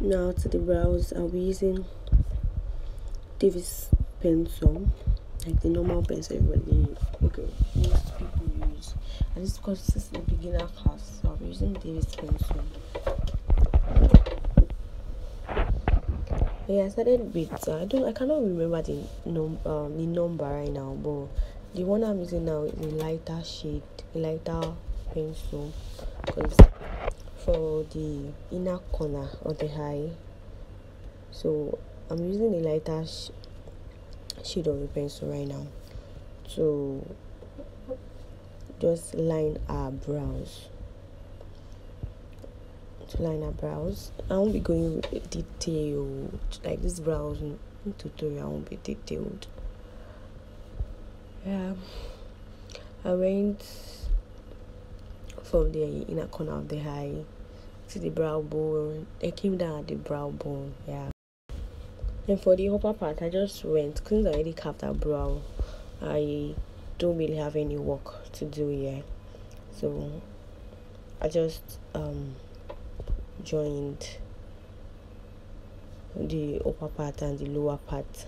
Now to the brows, I'll be using Davis pencil, like the normal pencil everybody, most people use. And this because this is a beginner class, so I'll be using Davis pencil. Yeah, I started with I cannot remember the number right now, but the one I'm using now is a lighter shade, a lighter pencil, because for the inner corner of the eye, so I'm using a lighter shade of the pencil right now to just line our brows. I won't be going with detailed, like this brows tutorial won't be detailed. Yeah, I went from the inner corner of the eye to the brow bone. I came down at the brow bone. Yeah, and for the upper part, I just went, since I already carved that brow, I don't really have any work to do here, so I just joined the upper part and the lower part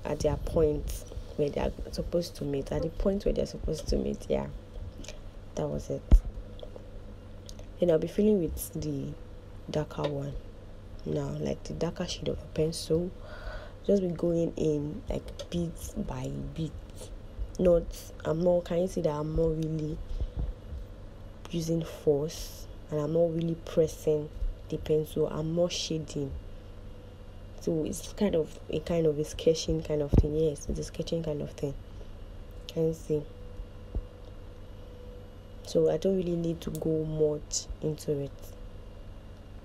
at their point where they are supposed to meet. At the point where they're supposed to meet, yeah, that was it. And I'll be filling with the darker one now, like the darker shade of a pencil. Just be going in like bit by bit. Can you see that I'm not really using force, and I'm not really pressing the pencil. I'm not shading. So it's kind of a sketching kind of thing. Yes, it's a sketching kind of thing. Can you see? So I don't really need to go much into it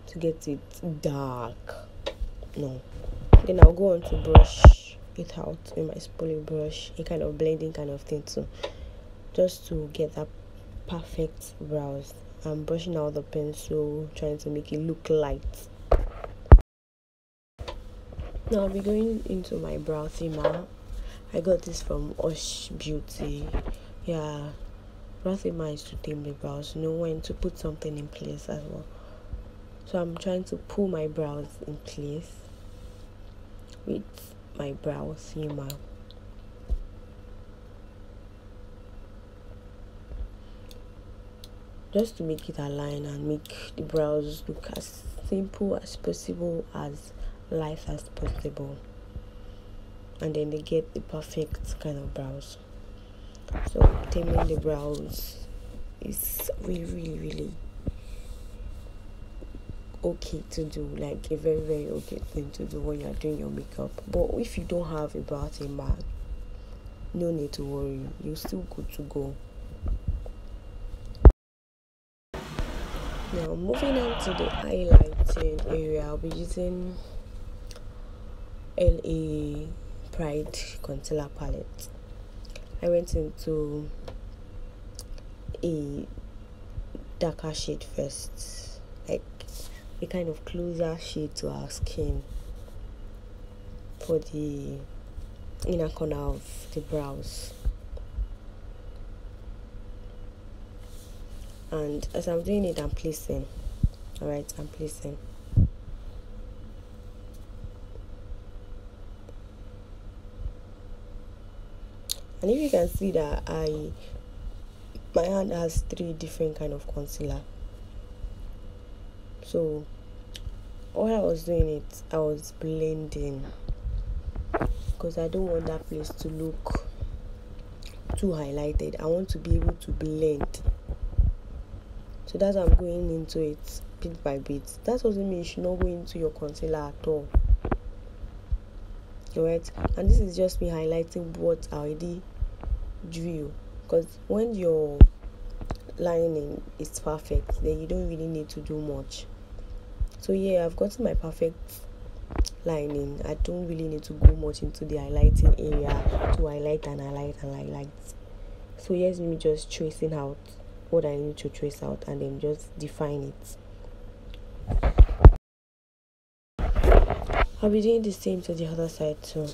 to get it dark. No. Then I'll go on to brush it out with my spoolie brush, a kind of blending kind of thing too, just to get that perfect brows. I'm brushing out the pencil, trying to make it look light. Now I'll be going into my brow thinner. I got this from Osh Beauty. Yeah, brow thinner is to tame the brows, know when to put something in place as well. So I'm trying to pull my brows in place with my brow thinner. Just to make it align and make the brows look as simple as possible, as light as possible, and then they get the perfect kind of brows. So taming the brows is really okay to do, like a very okay thing to do when you are doing your makeup. But if you don't have a brow tamer, no need to worry, you're still good to go. Now moving on to the highlighting area, I'll be using LA Pride concealer palette. I went into a darker shade first, like a kind of closer shade to our skin for the inner corner of the brows. And as I'm doing it, I'm placing. Alright, I'm placing. And if you can see that my hand has 3 different kind of concealer. So while I was doing it, I was blending, because I don't want that place to look too highlighted. I want to be able to blend. So that's why I'm going into it bit by bit. That doesn't mean you should not go into your concealer at all. Alright, and this is just me highlighting what I already drew, because when your lining is perfect, then you don't really need to do much. So yeah, I've gotten my perfect lining. I don't really need to go much into the highlighting area to highlight and highlight. So here's me just tracing out what I need to trace out and then just define it. I'll be doing the same to the other side too.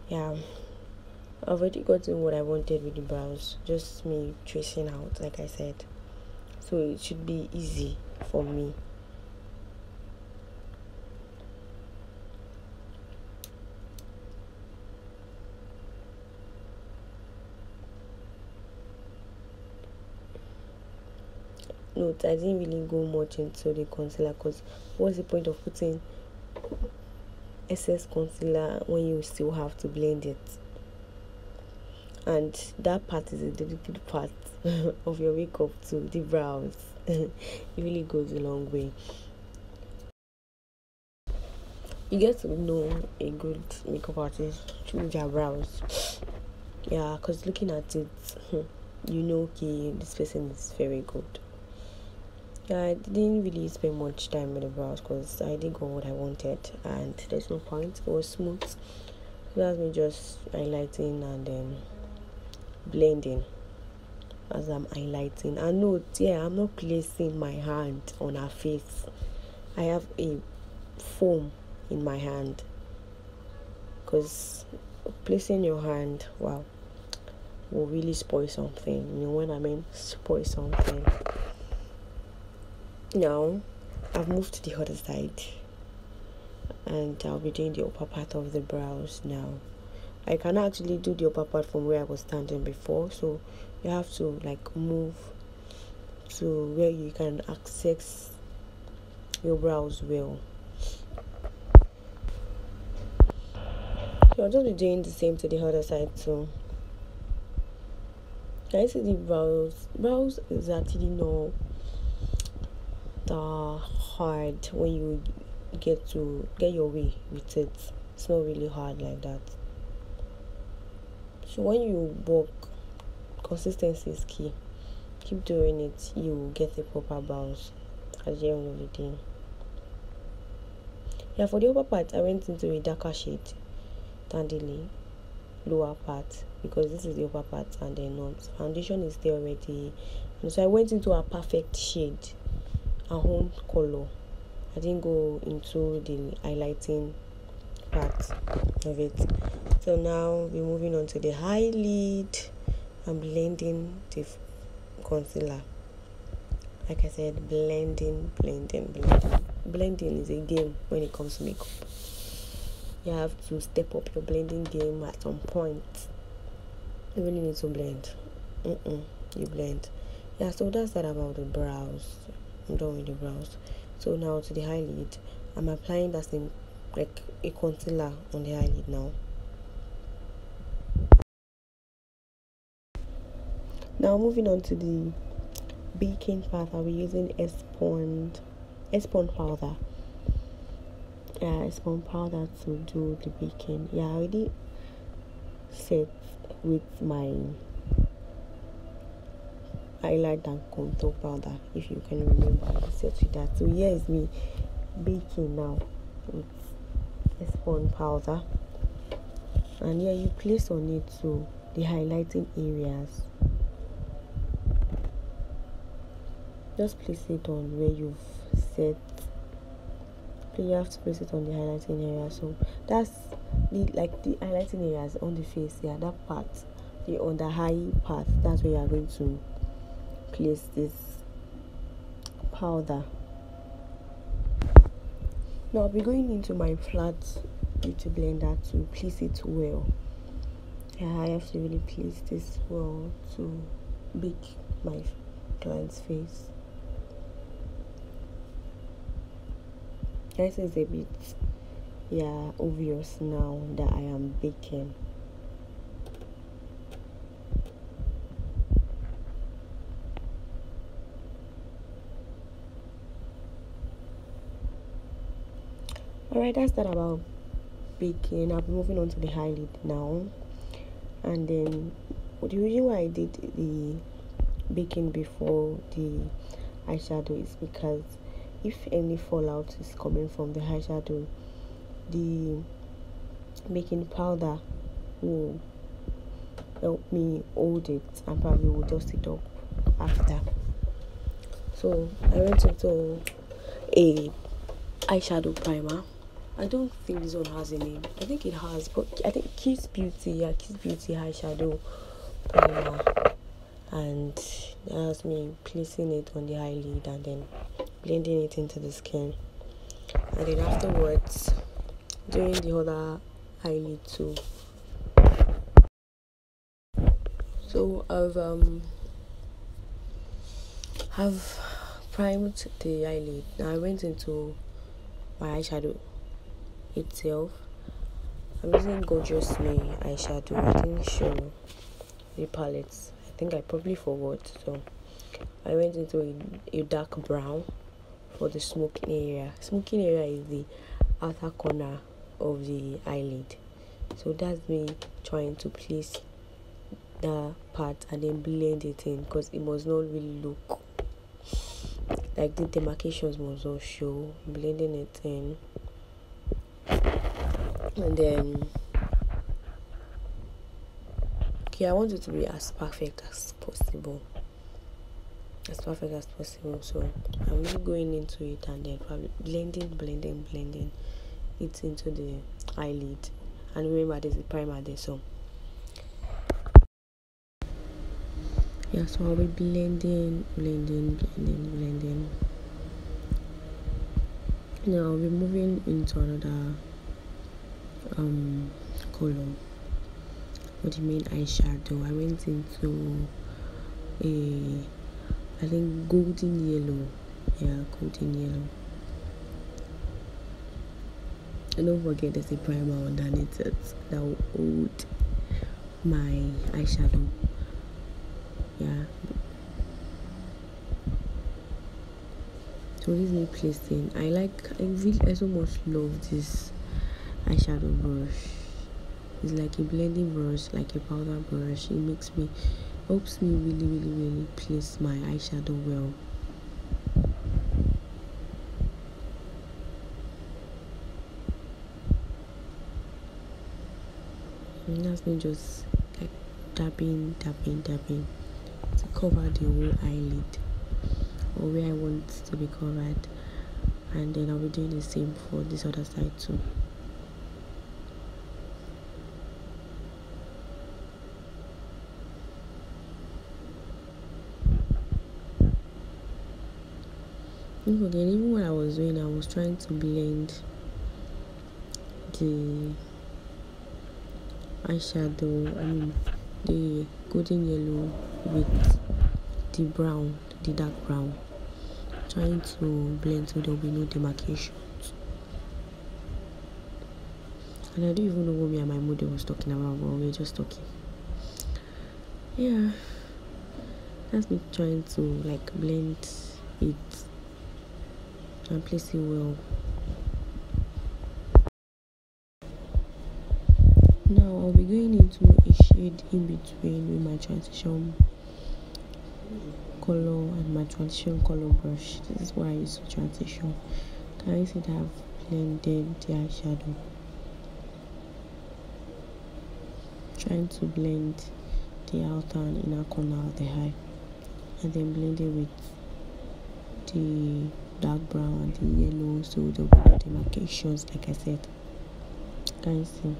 Yeah, I've already gotten what I wanted with the brows, just me tracing out, like I said, so it should be easy for me. note, I didn't really go much into the concealer, because what's the point of putting excess concealer when you still have to blend it? And that part is a delicate part of your makeup too, the brows. It really goes a long way. You get to know a good makeup artist through their brows. Yeah, because looking at it, you know, okay, this person is very good. Yeah, I didn't really spend much time with the brows, because I did got what I wanted, and there's no point. It was smooth. So that's me just highlighting and blending as I'm highlighting. And note, yeah, I'm not placing my hand on her face. I have a foam in my hand, because placing your hand, wow, will really spoil something. You know when I mean spoil something. Now I've moved to the other side, and I'll be doing the upper part of the brows now. I can actually do the upper part from where I was standing before, so you have to like move to where you can access your brows well. So I'll just be doing the same to the other side too. Can you see the brows? Brows is actually not that hard when you get your way with it. It's not really hard like that. So when you work, consistency is key. Keep doing it, you get a proper brows at the end of the day. Yeah, for the upper part, I went into a darker shade than the lower part, because this is the upper part, and then foundation is there already, and so I went into a perfect shade, a own color. I didn't go into the highlighting part of it. So now we're moving on to the eyelid. I'm blending the concealer. Like I said, blending. Blending is a game when it comes to makeup. You have to step up your blending game at some point. You really need to blend. You blend. Yeah, so that's that about the brows. I'm done with the brows. So now to the eyelid. I'm applying that same, like a concealer on the eyelid now. Now moving on to the baking part, I'll be using Espon powder. Yeah, Espon powder to do the baking. Yeah, I already set with my highlight and contour powder, if you can remember. I set with that. So here is me baking now with Espon powder, and here you place on it to the highlighting areas. Just place it on where you've set. You have to place it on the highlighting area. So that's the highlighting areas on the face. Yeah, that part, the under eye part. That's where you are going to place this powder. Now I'll be going into my flat beauty blender to place it well. Yeah, I have to really place this well to bake my client's face. This is a bit obvious now that I am baking. Alright, that's that about baking. I'll be moving on to the eyelid now. And then the reason why I did the baking before the eyeshadow is because if any fallout is coming from the eyeshadow, the baking powder will help me hold it and probably will dust it up after. So I went into a eyeshadow primer. I don't think this one has a name. I think it has, but I think Kiss Beauty eyeshadow primer, and that's me placing it on the eyelid and then blending it into the skin, and then afterwards doing the other eyelid too. So I've primed the eyelid. Now I went into my eyeshadow itself. I'm using Gorgeous Me eyeshadow. I didn't show the palettes. I think I probably forgot. So I went into a dark brown for the smoking area. Smoking area is the outer corner of the eyelid. So that's me trying to place the part and then blend it in, because it must not really look like the demarcations must not show. Blending it in, and then I want it to be as perfect as possible. So I'm really going into it and then probably blending it into the eyelid. And remember, there's a primer there, so yeah, so I'll be blending. Now I'll be moving into another color for the main eyeshadow. I went into I think golden yellow. Yeah, golden yellow. And don't forget there's a primer underneath it that will hold my eyeshadow. Yeah. So this is me placing. I so much love this eyeshadow brush. It's like a blending brush, like a powder brush. It helps me really place my eyeshadow well. And that's me just like dabbing to cover the whole eyelid, or where I want it to be covered. And then I'll be doing the same for this other side too. Even when I was doing, I was trying to blend the eyeshadow, the golden yellow with the brown, the dark brown, trying to blend so there will be no demarcations. And I don't even know what me and my model was talking about, but we were just talking. Yeah, that's me trying to like blend it and place it well. Now I'll be going into a shade in between with my transition color and my transition color brush. This is what I use for transition. Can you see that I've blended the eyeshadow? Trying to blend the outer and inner corner of the eye, and then blend it with the dark brown and the yellow, so there will be no demarcations, like I said. Can you see?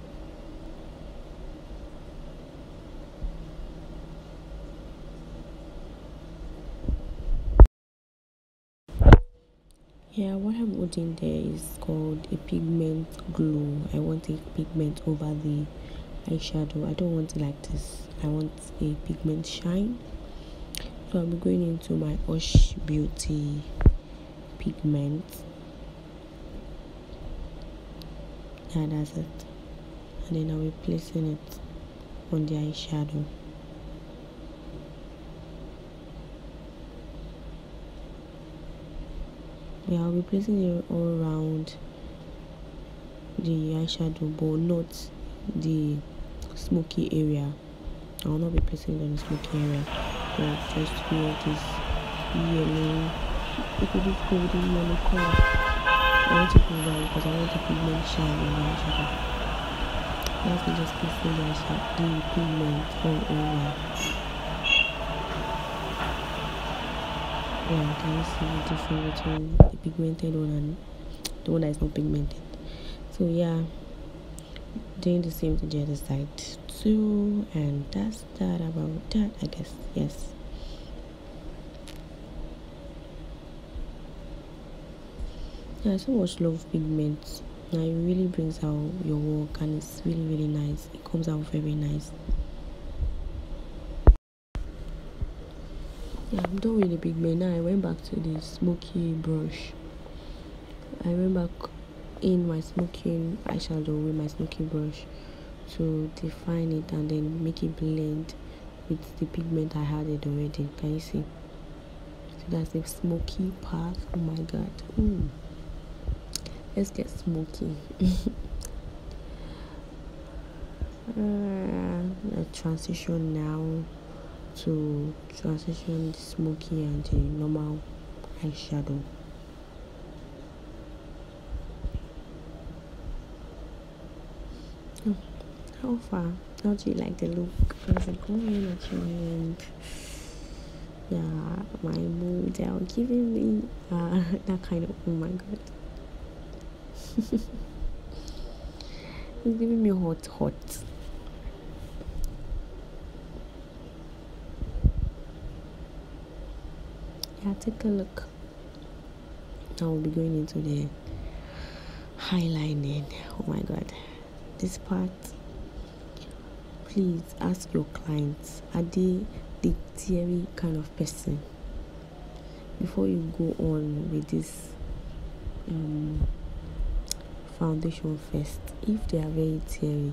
Yeah, what I'm putting there is called a pigment glue. I want a pigment over the eyeshadow. I don't want it like this. I want a pigment shine. So I'll be going into my Hush Beauty pigment. Yeah, that's it. And then I'll be placing it on the eyeshadow. Yeah, I'll be placing it all around the eyeshadow, but not the smoky area. I will not be placing it on the smoky area, but just feel this yellow, look at this golden yellow color. I want to go around because I want the pigment shine on the eyeshadow. Let me just place the pigment all over. Yeah, can you see the difference between the pigmented one and the one that is not pigmented? So yeah, doing the same to the other side too, and that's that about that, I guess. Yes. Yeah, I so much love pigment. Now it really brings out your work, and it's really nice. It comes out very nice. Yeah, I'm done with the pigment. Now I went back to the smoky brush. I went back in my smoking eyeshadow with my smoky brush to define it and then make it blend with the pigment I had it already. Can you see? So that's the smoky part. Oh my god. Let's get smoky. Let's transition now to transition the smoky and the normal eyeshadow. How far? How do you like the look? How's it going at your end? Yeah, my mood are giving me that kind of, oh my god. It's giving me hot. Yeah, take a look. Now we'll be going into the highlighting. Oh my god. This part, please ask your clients, are they the teary kind of person? Before you go on with this foundation first, if they are very teary,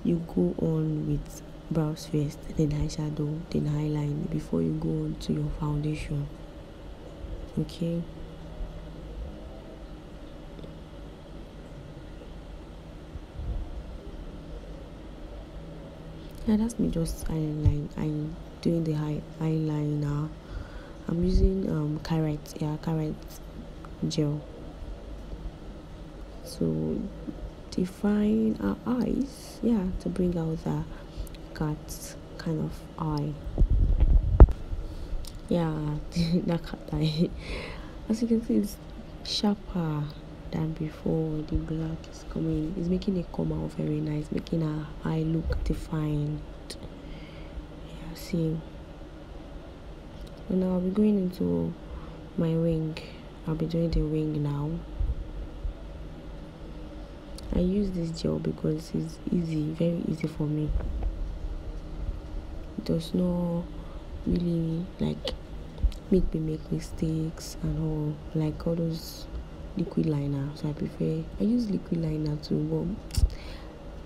you go on with brows first, then eyeshadow, then highline before you go on to your foundation. Okay? Yeah, that's me just eyeline. I'm doing the eyeliner. I'm using carrot gel to define our eyes. Yeah, to bring out the cat kind of eye. Yeah, that cat eye. As you can see, it's sharper than before. The black is coming. It's making it come out very nice, making our eye look defined. Yeah, see. And now I'll be going into my wing. I'll be doing the wing now. I use this gel because it's easy, very easy for me. It does not really like make me make mistakes and all, like all those liquid liner. So I use liquid liner too, but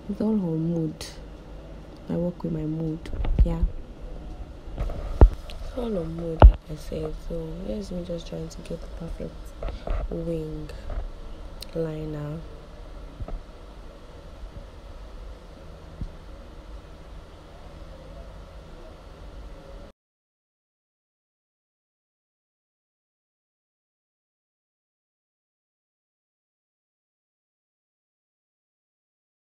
it's all on mood. I work with my mood. Yeah, it's all on mood, like I said. So here's me just trying to get the perfect wing liner.